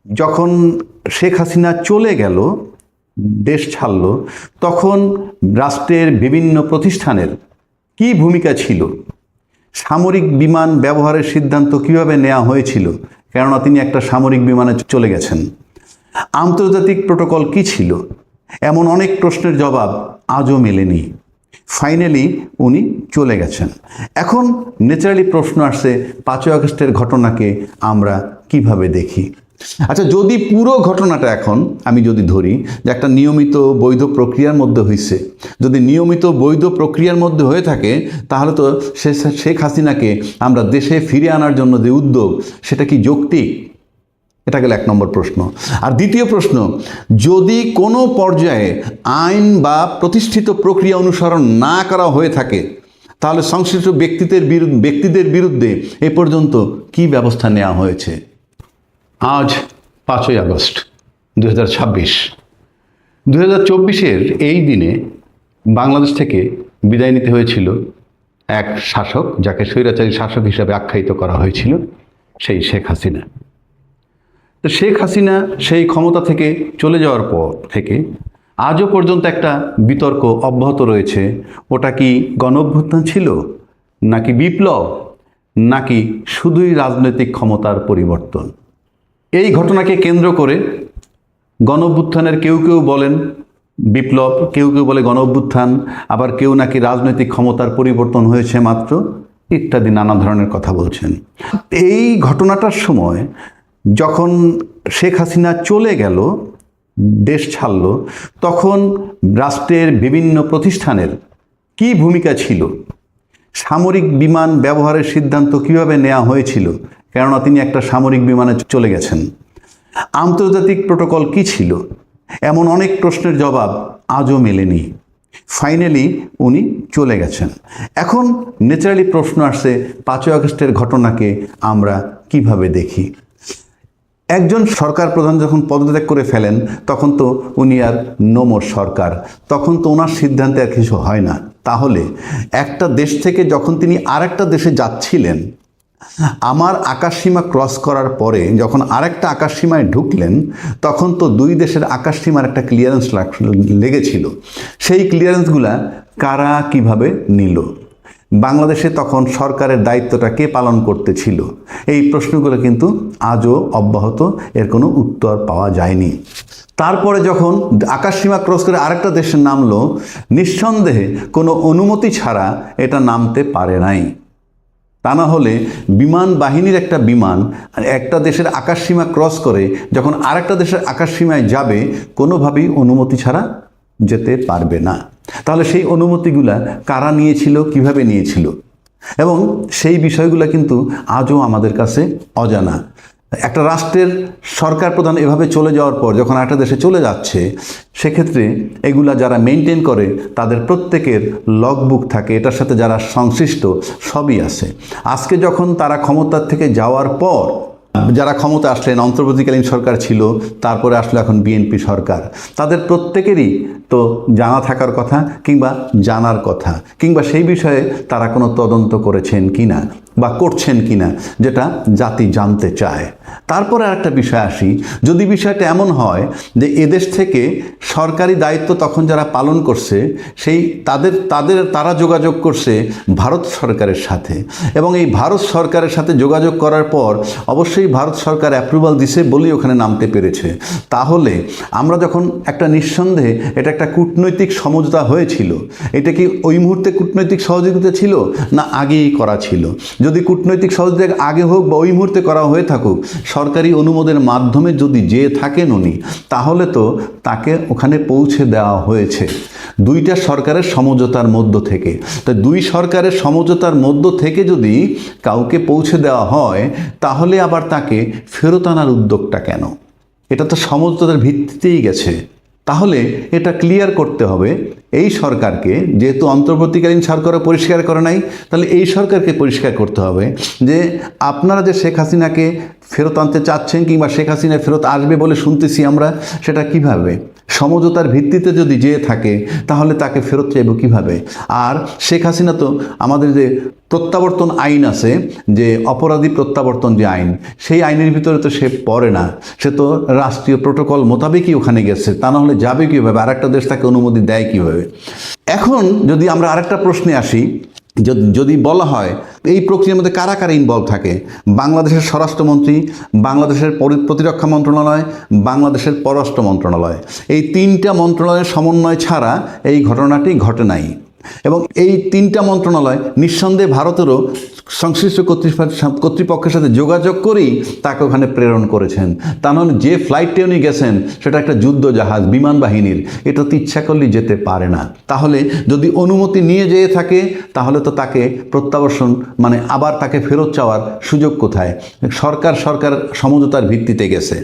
যখন শেখ হাসিনা চলে গেল, দেশ ছাড়ল, তখন রাষ্ট্রের বিভিন্ন প্রতিষ্ঠানের কি ভূমিকা ছিল, সামরিক বিমান ব্যবহারের সিদ্ধান্ত কিভাবে নেওয়া হয়েছিল, কেননা তিনি একটা সামরিক বিমানে চলে গেছেন, আন্তর্জাতিক প্রোটোকল কি ছিল, এমন অনেক প্রশ্নের জবাব আজও মেলেনি। ফাইনালি উনি চলে গেছেন। এখন ন্যাচারালি প্রশ্ন আসছে, 5ই আগস্টের ঘটনাকে আমরা কিভাবে দেখি। আচ্ছা, যদি পুরো ঘটনাটা এখন আমি যদি ধরি যে একটা নিয়মিত বৈধ প্রক্রিয়ার মধ্যে হয়েছে, যদি নিয়মিত বৈধ প্রক্রিয়ার মধ্যে হয়ে থাকে, তাহলে তো শেখ হাসিনাকে আমরা দেশে ফিরে আনার জন্য যে উদ্যোগ, সেটা কি যৌক্তিক? এটা গেল 1 নম্বর প্রশ্ন। আর দ্বিতীয় প্রশ্ন, যদি কোনো পর্যায়ে আইন বা প্রতিষ্ঠিত প্রক্রিয়া অনুসরণ না করা হয়ে থাকে, তাহলে সংশ্লিষ্ট ব্যক্তিদের বিরুদ্ধে এ পর্যন্ত কি ব্যবস্থা নেওয়া হয়েছে? আজ 5ই আগস্ট 2026। 2024-এর এই দিনে বাংলাদেশ থেকে বিদায় নিতে হয়েছিল এক শাসক, যাকে স্বৈরাচারী শাসক হিসাবে আখ্যায়িত করা হয়েছিল, সেই শেখ হাসিনা। তো শেখ হাসিনা সেই ক্ষমতা থেকে চলে যাওয়ার পর থেকে আজও পর্যন্ত একটা বিতর্ক অব্যাহত রয়েছে। ওটা কি গণঅভ্যুত্থান ছিল, নাকি বিপ্লব, নাকি শুধুই রাজনৈতিক ক্ষমতার পরিবর্তন? এই ঘটনাকে কেন্দ্র করে গণঅভ্যুত্থানের কেউ বলেন বিপ্লব, কেউ বলে গণঅভ্যুত্থান, আবার কেউ নাকি রাজনৈতিক ক্ষমতার পরিবর্তন হয়েছে মাত্র, ইত্যাদি নানা ধরনের কথা বলছেন। এই ঘটনাটার সময় যখন শেখ হাসিনা চলে গেল, দেশ ছাড়ল, তখন রাষ্ট্রের বিভিন্ন প্রতিষ্ঠানের কি ভূমিকা ছিল, সামরিক বিমান ব্যবহারের সিদ্ধান্ত কিভাবে নেওয়া হয়েছিল, কেননা তিনি একটা সামরিক বিমানে চলে গেছেন, আন্তর্জাতিক প্রোটোকল কি ছিল, এমন অনেক প্রশ্নের জবাব আজও মেলেনি। ফাইনালি উনি চলে গেছেন। এখন ন্যাচারালি প্রশ্ন আসছে, 5ই আগস্টের ঘটনাকে আমরা কিভাবে দেখি। একজন সরকার প্রধান যখন পদত্যাগ করে ফেলেন, তখন তো উনি আর নোমর সরকার, তখন তো ওনার সিদ্ধান্তে আর কিছু হয় না। তাহলে একটা দেশ থেকে যখন তিনি আরেকটা দেশে যাচ্ছিলেন, আমার আকাশসীমা ক্রস করার পরে যখন আরেকটা আকাশসীমায় ঢুকলেন, তখন তো দুই দেশের আকাশসীমার একটা ক্লিয়ারেন্স লেগেছিল। সেই ক্লিয়ারেন্সগুলা কারা কিভাবে নিল? বাংলাদেশে তখন সরকারের দায়িত্বটা কে পালন করতেছিল? এই প্রশ্নগুলো কিন্তু আজও অব্যাহত, এর কোনো উত্তর পাওয়া যায়নি। তারপরে যখন আকাশসীমা ক্রস করে আরেকটা দেশে নামলো, নিঃসন্দেহে কোনো অনুমতি ছাড়া এটা নামতে পারে নাই। তা না হলে বিমান বাহিনীর একটা বিমান একটা দেশের আকাশসীমা ক্রস করে যখন আরেকটা দেশের আকাশসীমায় যাবে, কোনোভাবেই অনুমতি ছাড়া যেতে পারবে না। তাহলে সেই অনুমতিগুলা কারা নিয়েছিল, কিভাবে নিয়েছিল, এবং সেই বিষয়গুলো কিন্তু আজও আমাদের কাছে অজানা। একটা রাষ্ট্রের সরকার প্রধান এভাবে চলে যাওয়ার পর যখন একটা দেশে চলে যাচ্ছে, সেক্ষেত্রে এগুলা যারা মেনটেন করে তাদের প্রত্যেকের লগবুক থাকে, এটার সাথে যারা সংশ্লিষ্ট সবই আছে। আজকে যখন তারা ক্ষমতার থেকে যাওয়ার পর, যারা ক্ষমতা আসলেন, অন্তর্বর্তীকালীন সরকার ছিল, তারপরে আসলে এখন বিএনপি সরকার, তাদের প্রত্যেকেরই তো জানা থাকার কথা, কিংবা জানার কথা, কিংবা সেই বিষয়ে তারা কোনো তদন্ত করেছেন কিনা বা করছেন কিনা, যেটা জাতি জানতে চায়। তারপরে আরেকটা বিষয় আসি, যদি বিষয়টা এমন হয় যে এদেশ থেকে সরকারি দায়িত্ব তখন যারা পালন করছে, সেই তারা যোগাযোগ করছে ভারত সরকারের সাথে, এবং এই ভারত সরকারের সাথে যোগাযোগ করার পর অবশ্যই ভারত সরকার অ্যাপ্রুভাল দিছে বলেই ওখানে নামতে পেরেছে। তাহলে আমরা যখন একটা নিঃসন্দেহে এটা একটা কূটনৈতিক সমঝোতা হয়েছিল, এটা কি ওই মুহূর্তে কূটনৈতিক সহযোগিতা ছিল, না আগেই করা ছিল? যদি কূটনৈতিক সহযোগিতা আগে হোক বা ওই মুহূর্তে করা হয়ে থাকুক, সরকারি অনুমোদনের মাধ্যমে যদি যেয়ে থাকেন উনি, তাহলে তো তাকে ওখানে পৌঁছে দেওয়া হয়েছে দুইটা সরকারের সমঝোতার মধ্য থেকে। তো দুই সরকারের সমঝোতার মধ্য থেকে যদি কাউকে পৌঁছে দেওয়া হয়, তাহলে আবার তাকে ফেরত আনার উদ্যোগটা কেন? এটা তো সমঝোতার ভিত্তিতেই গেছে। তাহলে এটা ক্লিয়ার করতে হবে এই সরকারকে, যেহেতু অন্তর্বর্তীকালীন সরকারও পরিষ্কার করে নাই, তাহলে এই সরকারকে পরিষ্কার করতে হবে যে আপনারা যে শেখ হাসিনাকে ফেরত আনতে চাচ্ছেন, কিংবা শেখ হাসিনা ফেরত আসবে বলে শুনতেছি আমরা, সেটা কিভাবে? সমঝোতার ভিত্তিতে যদি যেয়ে থাকে তাহলে তাকে ফেরত চাইব কিভাবে? আর শেখ হাসিনা তো আমাদের যে প্রত্যাবর্তন আইন আছে, যে অপরাধী প্রত্যাবর্তন যে আইন, সেই আইনের ভিতরে তো সে পড়ে না। সে তো রাষ্ট্রীয় প্রোটোকল মোতাবেকই ওখানে গেছে, তা না হলে যাবে কীভাবে? আর একটা দেশ তাকে অনুমতি দেয় কীভাবে? এখন যদি আমরা আরেকটা প্রশ্নে আসি, যদি বলা হয় এই প্রক্রিয়ার মধ্যে কারা কারা ইনভলভ থাকে, বাংলাদেশের স্বরাষ্ট্রমন্ত্রী, বাংলাদেশের প্রতিরক্ষা মন্ত্রণালয়, বাংলাদেশের পররাষ্ট্র মন্ত্রণালয়, এই তিনটা মন্ত্রণালয়ের সমন্বয় ছাড়া এই ঘটনাটি ঘটে নাই। এবং এই তিনটা মন্ত্রণালয় নিঃসন্দেহে ভারতেরও সংশ্লিষ্ট কর্তৃপক্ষের সাথে যোগাযোগ করেই তাকে ওখানে প্রেরণ করেছেন। তা নাহলে যে ফ্লাইটে উনি গেছেন সেটা একটা যুদ্ধ জাহাজ, বিমান বাহিনীর, এটা তো ইচ্ছা করলেই যেতে পারে না। তাহলে যদি অনুমতি নিয়ে যেয়ে থাকে তাহলে তো তাকে প্রত্যাবর্ষণ মানে আবার তাকে ফেরত চাওয়ার সুযোগ কোথায়? সরকার সমঝোতার ভিত্তিতে গেছে।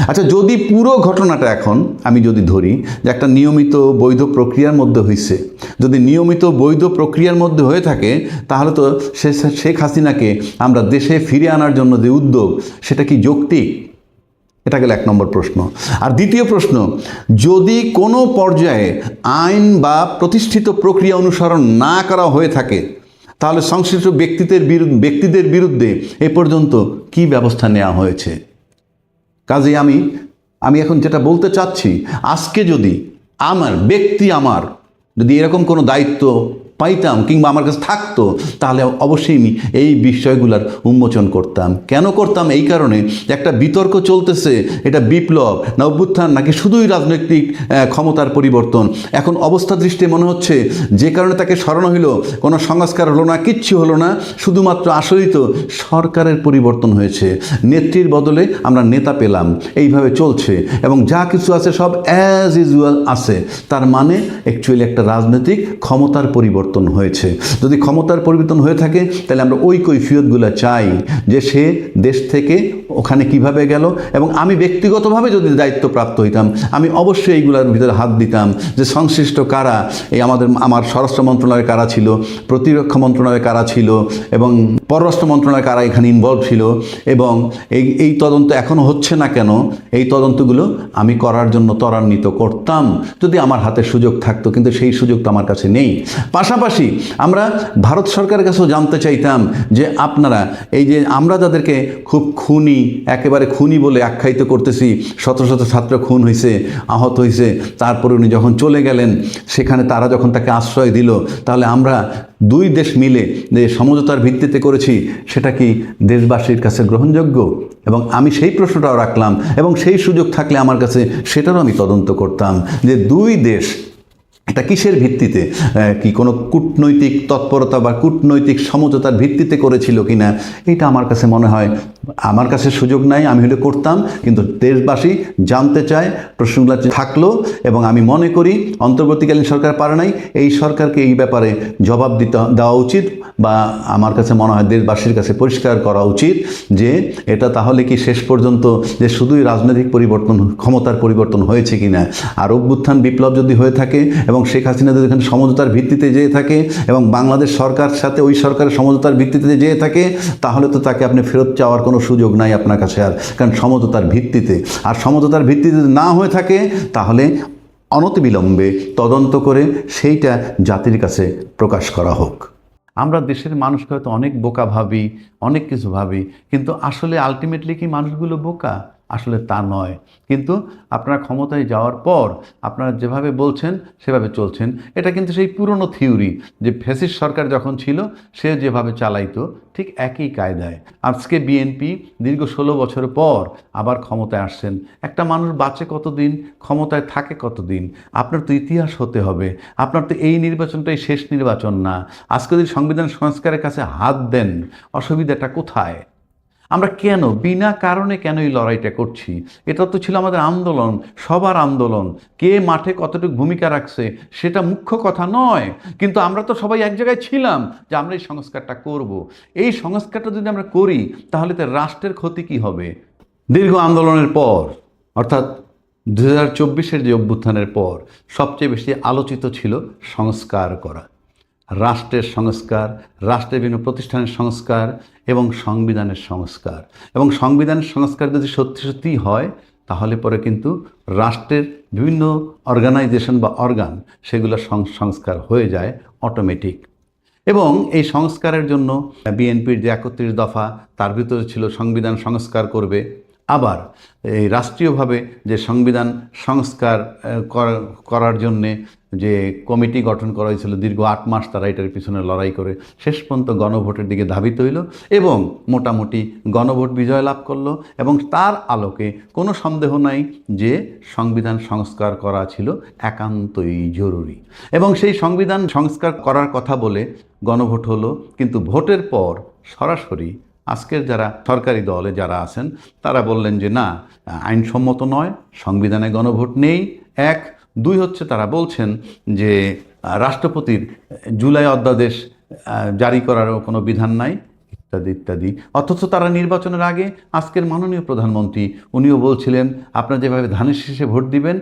আচ্ছা, যদি পুরো ঘটনাটা এখন আমি যদি ধরি যে একটা নিয়মিত বৈধ প্রক্রিয়ার মধ্যে হয়েছে, যদি নিয়মিত বৈধ প্রক্রিয়ার মধ্যে হয়ে থাকে তাহলে তো শেখ হাসিনাকে আমরা দেশে ফিরে আনার জন্য যে উদ্যোগ, সেটা কি যৌক্তিক? এটা গেল এক নম্বর প্রশ্ন। আর দ্বিতীয় প্রশ্ন, যদি কোনো পর্যায়ে আইন বা প্রতিষ্ঠিত প্রক্রিয়া অনুসরণ না করা হয়ে থাকে তাহলে সংশ্লিষ্ট ব্যক্তিদের বিরুদ্ধে এ পর্যন্ত কি ব্যবস্থা নেওয়া হয়েছে? কাজে আমি এখন যেটা বলতে চাচ্ছি, আজকে যদি আমার যদি এরকম কোনো দায়িত্ব পাইতাম কিংবা আমার কাছে থাকতো তাহলে অবশ্যই আমি এই বিষয়গুলোর উন্মোচন করতাম। কেন করতাম? এই কারণে একটা বিতর্ক চলতেছে, এটা বিপ্লব না অভ্যুত্থান নাকি শুধুই রাজনৈতিক ক্ষমতার পরিবর্তন। এখন অবস্থা দৃষ্টি মনে হচ্ছে যে কারণে তাকে সরানো হলো, কোনো সংস্কার হলো না, কিচ্ছু হলো না, শুধুমাত্র আসলেই তো সরকারের পরিবর্তন হয়েছে, নেত্রীর বদলে আমরা নেতা পেলাম, এইভাবে চলছে এবং যা কিছু আছে সব অ্যাজ ইউজুয়াল আছে। তার মানে অ্যাকচুয়ালি একটা রাজনৈতিক ক্ষমতার পরিবর্তন হয়েছে। যদি ক্ষমতার পরিবর্তন হয়ে থাকে তাহলে আমরা ওই কৈফিয়তগুলো চাই, যে সে দেশ থেকে ওখানে কিভাবে গেল। এবং আমি ব্যক্তিগতভাবে যদি দায়িত্বপ্রাপ্ত হইতাম আমি অবশ্যই এইগুলোর ভিতরে হাত দিতাম, যে সংশ্লিষ্ট কারা, এই আমার স্বরাষ্ট্র মন্ত্রণালয়ে কারা ছিল, প্রতিরক্ষা মন্ত্রণালয়ে কারা ছিল এবং পররাষ্ট্র মন্ত্রণালয়ে কারা এখানে ইনভলভ ছিল, এবং এই তদন্ত এখনও হচ্ছে না কেন, এই তদন্তগুলো আমি করার জন্য ত্বরান্বিত করতাম যদি আমার হাতে সুযোগ থাকতো। কিন্তু সেই সুযোগ তো আমার কাছে নেই। পাশাপাশি আমরা ভারত সরকারের কাছেও জানতে চাইতাম যে আপনারা এই যে আমরা যাদেরকে খুব খুনি, একেবারে খুনি বলে আখ্যায়িত করতেছি, শত শত ছাত্র খুন হয়েছে, আহত হয়েছে, তারপরে উনি যখন চলে গেলেন সেখানে তারা যখন তাকে আশ্রয় দিল, তাহলে আমরা দুই দেশ মিলে যে সমঝোতার ভিত্তিতে করেছি সেটা কি দেশবাসীর কাছে গ্রহণযোগ্য? এবং আমি সেই প্রশ্নটাও রাখলাম, এবং সেই সুযোগ থাকলে আমার কাছে সেটারও আমি তদন্ত করতাম যে দুই দেশ এটা কিসের ভিত্তিতে, কি কোনো কূটনৈতিক তৎপরতা বা কূটনৈতিক সমঝোতার ভিত্তিতে করেছিল কিনা, এটা আমার কাছে মনে হয়, আমার কাছে সুযোগ নাই, আমি হলে করতাম, কিন্তু দেশবাসী জানতে চায়, প্রশ্নগুলো থাকলো। এবং আমি মনে করি অন্তর্বর্তীকালীন সরকার পারে নাই, এই সরকারকে এই ব্যাপারে জবাব দেওয়া উচিত, বা আমার কাছে মনে হয় দেশবাসীর কাছে পরিষ্কার করা উচিত যে এটা তাহলে কি শেষ পর্যন্ত যে শুধুই রাজনৈতিক পরিবর্তন, ক্ষমতার পরিবর্তন হয়েছে কিনা, আর অভ্যুত্থান বিপ্লব যদি হয়ে থাকে এবং শেখ হাসিনা যদি এখানে সমঝোতার ভিত্তিতে যেয়ে থাকে এবং বাংলাদেশ সরকার সাথে ওই সরকারের সমঝোতার ভিত্তিতে যেয়ে থাকে, তাহলে তো তাকে আপনি ফেরত চাওয়ার কোনো সুযোগ নাই আপনার কাছে আর, কারণ সমঝোতার ভিত্তিতে। আর সমঝোতার ভিত্তিতে না হয়ে থাকে তাহলে অনতিবিলম্বে তদন্ত করে সেইটা জাতির কাছে প্রকাশ করা হোক। আমরা দেশের মানুষকে হয়তো অনেক বোকা ভাবি, অনেক কিছু ভাবি, কিন্তু আসলে আলটিমেটলি কি মানুষগুলো বোকা? আসলে তা নয়। কিন্তু আপনারা ক্ষমতায় যাওয়ার পর আপনারা যেভাবে বলছেন সেভাবে চলছেন। এটা কিন্তু সেই পুরনো থিওরি যে ফ্যাসিস্ট সরকার যখন ছিল সে যেভাবে চালাইতো ঠিক একই কায়দায় আজকে বিএনপি দীর্ঘ 16 বছর পর আবার ক্ষমতায় আসছেন। একটা মানুষ বাঁচে কতদিন, ক্ষমতায় থাকে কতদিন? আপনার তো ইতিহাস হতে হবে। আপনার তো এই নির্বাচনটাই শেষ নির্বাচন না। আজকে যদি সংবিধান সংস্কারের কাছে হাত দেন, অসুবিধাটা কোথায়? আমরা কেন বিনা কারণে কেন এই লড়াইটা করছি? এটা তো ছিল আমাদের আন্দোলন, সবার আন্দোলন। কে মাঠে কতটুকু ভূমিকা রাখছে সেটা মুখ্য কথা নয়, কিন্তু আমরা তো সবাই এক জায়গায় ছিলাম যে আমরা এই সংস্কারটা করব। এই সংস্কারটা যদি আমরা করি তাহলে তো রাষ্ট্রের ক্ষতি কি হবে? দীর্ঘ আন্দোলনের পর, অর্থাৎ 2024-এর যে অভ্যুত্থানের পর সবচেয়ে বেশি আলোচিত ছিল সংস্কার করা, রাষ্ট্রের সংস্কার, রাষ্ট্রের বিভিন্ন প্রতিষ্ঠানের সংস্কার এবং সংবিধানের সংস্কার। এবং সংবিধানের সংস্কার যদি সত্যি সত্যিই হয় তাহলে পরে কিন্তু রাষ্ট্রের বিভিন্ন অর্গানাইজেশন বা অর্গান সেগুলো সংস্কার হয়ে যায় অটোমেটিক। এবং এই সংস্কারের জন্য বিএনপির যে ৩১ দফা, তার ভিতরে ছিল সংবিধান সংস্কার করবে। আবার এই রাষ্ট্রীয়ভাবে যে সংবিধান সংস্কার করার জন্যে যে কমিটি গঠন করা হয়েছিল, দীর্ঘ ৮ মাস তারা এটার পিছনে লড়াই করে শেষ পর্যন্ত গণভোটের দিকে ধাবিত হইল এবং মোটামুটি গণভোট বিজয় লাভ করলো। এবং তার আলোকে কোনো সন্দেহ নাই যে সংবিধান সংস্কার করা ছিল একান্তই জরুরি। এবং সেই সংবিধান সংস্কার করার কথা বলে গণভোট হলো, কিন্তু ভোটের পর সরাসরি আজকের যারা সরকারি দলে যারা আছেন তারা বললেন যে না, আইনসম্মত নয়, সংবিধানে গণভোট নেই। ১, ২ হচ্ছে তারা বলছেন যে রাষ্ট্রপতির জুলাই অধ্যাদেশ জারি করারও কোনো বিধান নাই, ইত্যাদি ইত্যাদি। অথচ তারা নির্বাচনের আগে আজকের মাননীয় প্রধানমন্ত্রী উনিও বলছিলেন আপনারা যেভাবে ধানের শীষে ভোট দিবেন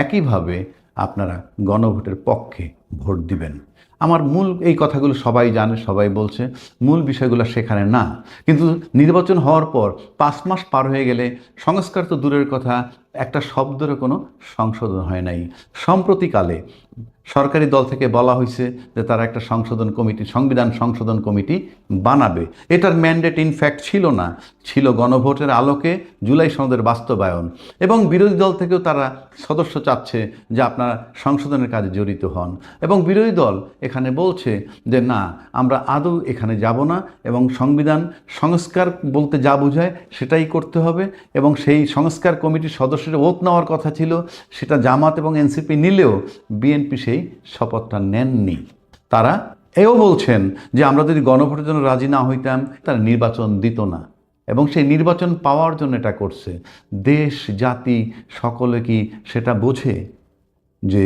একইভাবে আপনারা গণভোটের পক্ষে ভোট দিবেন। আমার মূল এই কথাগুলো সবাই জানে, সবাই বলছে, মূল বিষয়গুলো সেখানে না। কিন্তু নির্বাচন হওয়ার পর ৫ মাস পার হয়ে গেলে সংস্কার তো দূরের কথা, একটা শব্দেরও কোনো সংশোধন হয় নাই। সম্প্রতিকালে সরকারি দল থেকে বলা হয়েছে যে তারা একটা সংবিধান সংশোধন কমিটি বানাবে। এটার ম্যান্ডেট ইনফ্যাক্ট ছিল না, ছিল গণভোটের আলোকে জুলাই সনদের বাস্তবায়ন। এবং বিরোধী দল থেকেও তারা সদস্য চাচ্ছে যে আপনারা সংশোধনের কাজে জড়িত হন। এবং বিরোধী দল এখানে বলছে যে না, আমরা আদৌ এখানে যাব না, এবং সংবিধান সংস্কার বলতে যা বোঝায় সেটাই করতে হবে। এবং সেই সংস্কার কমিটির সদস্যরা ওত নেওয়ার কথা ছিল, সেটা জামাত এবং এনসিপি নিলেও বিএনপি সেই শপথটা নেননি। তারা এও বলছেন যে আমরা যদি গণভোটের জন্য রাজি না হইতাম তারা নির্বাচন দিত না, এবং সেই নির্বাচন পাওয়ার জন্য এটা করছে। দেশ জাতি সকলে কি সেটা বোঝে যে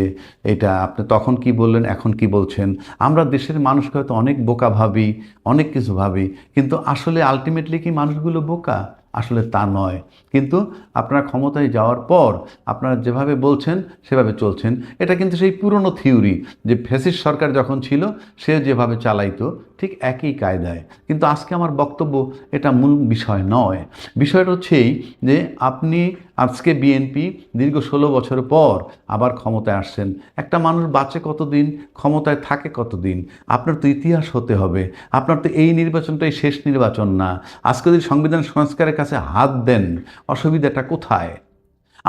এটা আপনি তখন কি বললেন এখন কি বলছেন? আমরা দেশের মানুষকে হয়তো অনেক বোকা ভাবি, অনেক কিছু ভাবি, কিন্তু আসলে আলটিমেটলি কি মানুষগুলো বোকা? আসলে তা নয়। কিন্তু আপনারা ক্ষমতায় যাওয়ার পর আপনারা যেভাবে বলছেন সেভাবে চলছেন। এটা কিন্তু সেই পুরনো থিওরি যে ফ্যাসিস্ট সরকার যখন ছিল সে যেভাবে চালাইতো ঠিক একই কায়দায়। কিন্তু আজকে আমার বক্তব্য এটা মূল বিষয় নয়। বিষয়টা হচ্ছে এই যে আপনি আজকে বিএনপি দীর্ঘ 16 বছর পর আবার ক্ষমতায় আসছেন। একটা মানুষ বাঁচে কতদিন, ক্ষমতায় থাকে কতদিন? আপনার তো ইতিহাস হতে হবে। আপনার তো এই নির্বাচনটাই শেষ নির্বাচন না। আজকে যদি সংবিধান সংস্কারের কাছে হাত দেন, অসুবিধাটা কোথায়?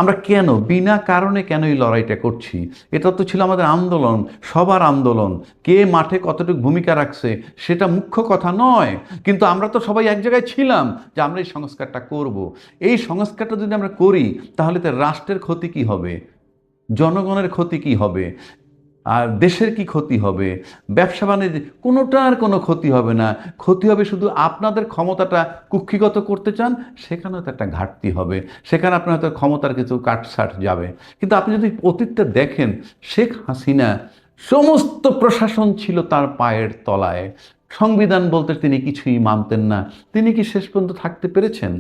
আমরা কেন বিনা কারণে কেন এই লড়াইটা করছি? এটা তো ছিল আমাদের আন্দোলন, সবার আন্দোলন। কে মাঠে কতটুকু ভূমিকা রাখছে সেটা মুখ্য কথা নয়, কিন্তু আমরা তো সবাই এক জায়গায় ছিলাম যে আমরা এই সংস্কারটা করব। এই সংস্কারটা যদি আমরা করি তাহলে তো রাষ্ট্রের ক্ষতি কি হবে, জনগণের ক্ষতি কি হবে, আর দেশের কি ক্ষতি হবে? ব্যবসা বাণিজ্য কোনোটার কোনো ক্ষতি হবে না। ক্ষতি হবে শুধু আপনাদের ক্ষমতাটা কুক্ষিগত করতে চান, সেখানেও তো একটা ঘাটতি হবে, সেখানে আপনার হয়তো ক্ষমতার কিছু কাটছাট যাবে। কিন্তু আপনি যদি অতীতটা দেখেন, শেখ হাসিনা সমস্ত প্রশাসন ছিল তার পায়ের তলায়, সংবিধান বলতে তিনি কিছুই মানতেন না। তিনি কি শেষ পর্যন্ত থাকতে পেরেছেন?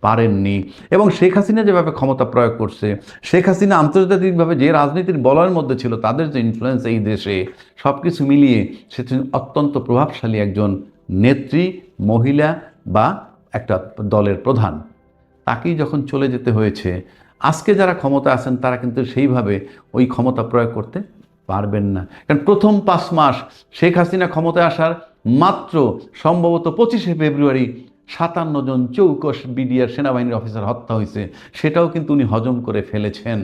পারেননি। এবং শেখ হাসিনা যেভাবে ক্ষমতা প্রয়োগ করছে, শেখ হাসিনা আন্তর্জাতিকভাবে যে রাজনীতির বলয়ের মধ্যে ছিল, তাদের যে ইনফ্লুয়েন্স এই দেশে, সব কিছু মিলিয়ে সে অত্যন্ত প্রভাবশালী একজন নেত্রী, মহিলা বা একটা দলের প্রধান। তাকেই যখন চলে যেতে হয়েছে, আজকে যারা ক্ষমতা আছেন তারা কিন্তু সেইভাবে ওই ক্ষমতা প্রয়োগ করতে পারবেন না। কারণ প্রথম 5 মাস শেখ হাসিনা ক্ষমতায় আসার মাত্র সম্ভবত 25শে ফেব্রুয়ারি 57 জন চৌকস বিডিআর সেনাবাহিনীর অফিসার হত্যা হয়েছে, সেটাও কিন্তু উনি হজম করে ফেলেছেন।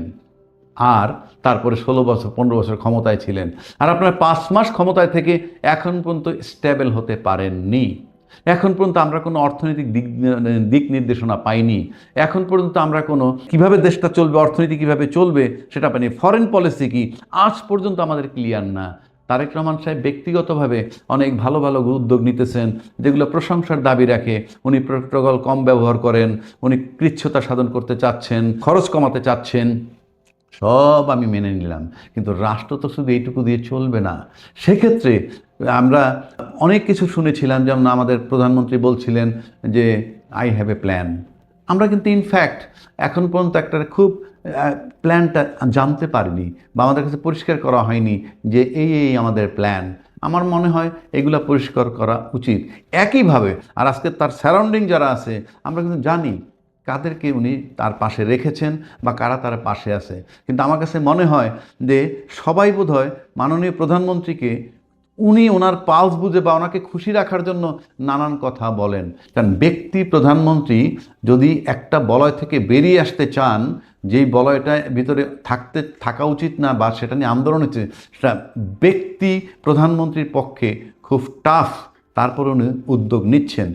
আর তারপরে 16 বছর 15 বছর ক্ষমতায় ছিলেন। আর আপনার 5 মাস ক্ষমতায় থেকে এখন পর্যন্ত স্টেবল হতে পারেননি। এখন পর্যন্ত আমরা কোনো অর্থনৈতিক দিক নির্দেশনা পাইনি। এখন পর্যন্ত আমরা কোনো কিভাবে দেশটা চলবে, অর্থনীতি কিভাবে চলবে সেটা পাইনি। ফরেন পলিসি কি আজ পর্যন্ত আমাদের ক্লিয়ার না। তারেক রহমান সাহেব ব্যক্তিগতভাবে অনেক ভালো ভালো উদ্যোগ নিতেছেন যেগুলো প্রশংসার দাবি রাখে। উনি প্রোটোকল কম ব্যবহার করেন, উনি কৃচ্ছতা সাধন করতে চাচ্ছেন, খরচ কমাতে চাচ্ছেন, সব আমি মেনে নিলাম। কিন্তু রাষ্ট্র তো শুধু এইটুকু দিয়ে চলবে না। সেক্ষেত্রে আমরা অনেক কিছু শুনেছিলাম, যেমন আমাদের প্রধানমন্ত্রী বলছিলেন যে আই হ্যাভ এ প্ল্যান। আমরা কিন্তু ইনফ্যাক্ট এখন পর্যন্ত একটা খুব প্ল্যানটা জানতে পারিনি বা আমাদের কাছে পরিষ্কার করা হয়নি যে এই আমাদের প্ল্যান। আমার মনে হয় এগুলো পরিষ্কার করা উচিত। একইভাবে আর আজকে তার সারাউন্ডিং যারা আছে আমরা কিন্তু জানি, কাদেরকে উনি তার পাশে রেখেছেন বা কারা তার পাশে আছে। কিন্তু আমার কাছে মনে হয় যে সবাই বোধহয় মাননীয় প্রধানমন্ত্রীকে উনি ওনার পালস বুঝে বা ওনাকে খুশি রাখার জন্য নানান কথা বলেন। কারণ ব্যক্তি প্রধানমন্ত্রী যদি একটা বলয় থেকে বেরিয়ে আসতে চান, যেই বলয়টার ভিতরে থাকা উচিত না বা সেটা নিয়ে আন্দোলন হচ্ছে, সেটা ব্যক্তি প্রধানমন্ত্রীর পক্ষে খুব টাফ, তারপর উনি উদ্যোগ নিচ্ছেন।